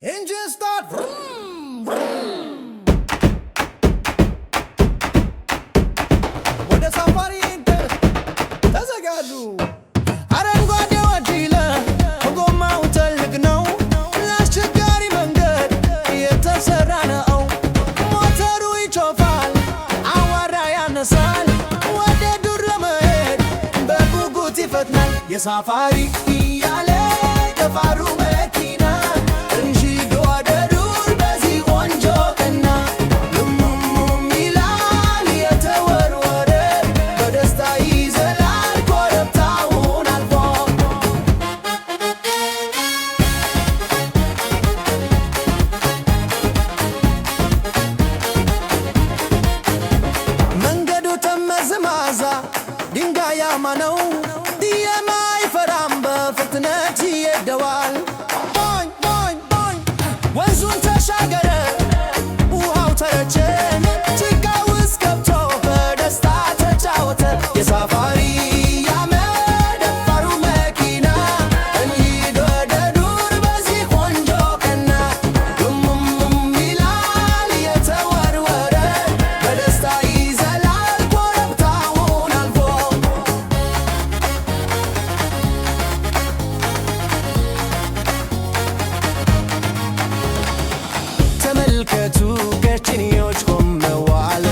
Engine start. Vroom, vroom. ወደ ሳፋሪ ኢንተር ተዘጋጁ። አረንጓዴው አዲለ ጎማው ትልቅ ነው፣ ለአስቸጋሪ መንገድ የተሰራ ነው። ሞተሩ ይጮፋል፣ አዋራ ያነሳል፣ ወደ ዱር ለመሄድ በጉጉት ይፈጥናል። የሳፋሪ እያለ ደፋሩ መኪና ድንጋያማ ነው፣ የማይፈራም በፍጥነት ይሄዳል። ቦኝ ቦኝ ቦኝ ወንዙን ተሻገረ፣ ውሃው ተረጨ፣ ጭቃ ውስጥ ገብቶ በደስታ ተጫወተ። የሳፋሪ ያመደፈሩ መኪና እንሂድ ወደ ዱር በዚህ ቆንጆ ቀና። ዱሙም ይላል የተወረወረ በደስታ ይዘላል ኮረብታውን አልፎ። ተመልከቱ ገጭንዮች ቆመዋል፣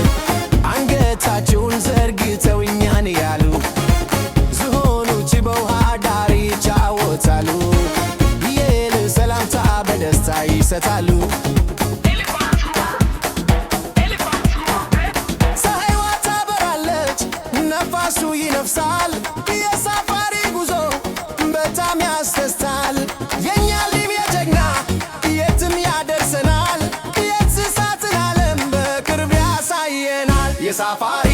አንገታቸውን ዘርግተው እኛን ያሉ። ዝሆኖች በውሃ ዳር ይጫወታሉ፣ የእህል ሰላምታ በደስታ ይሰጣሉ። ፀሐይዋ ታበራለች፣ ነፋሱ ይነፍሳል፣ የሳፋሪ ጉዞ በጣም ያስደስታል። የእኛ ልብ የጀግና የትም ያደርሰናል፣ የእንስሳትን ዓለም በቅርብ ያሳየናል። የሳፋሪ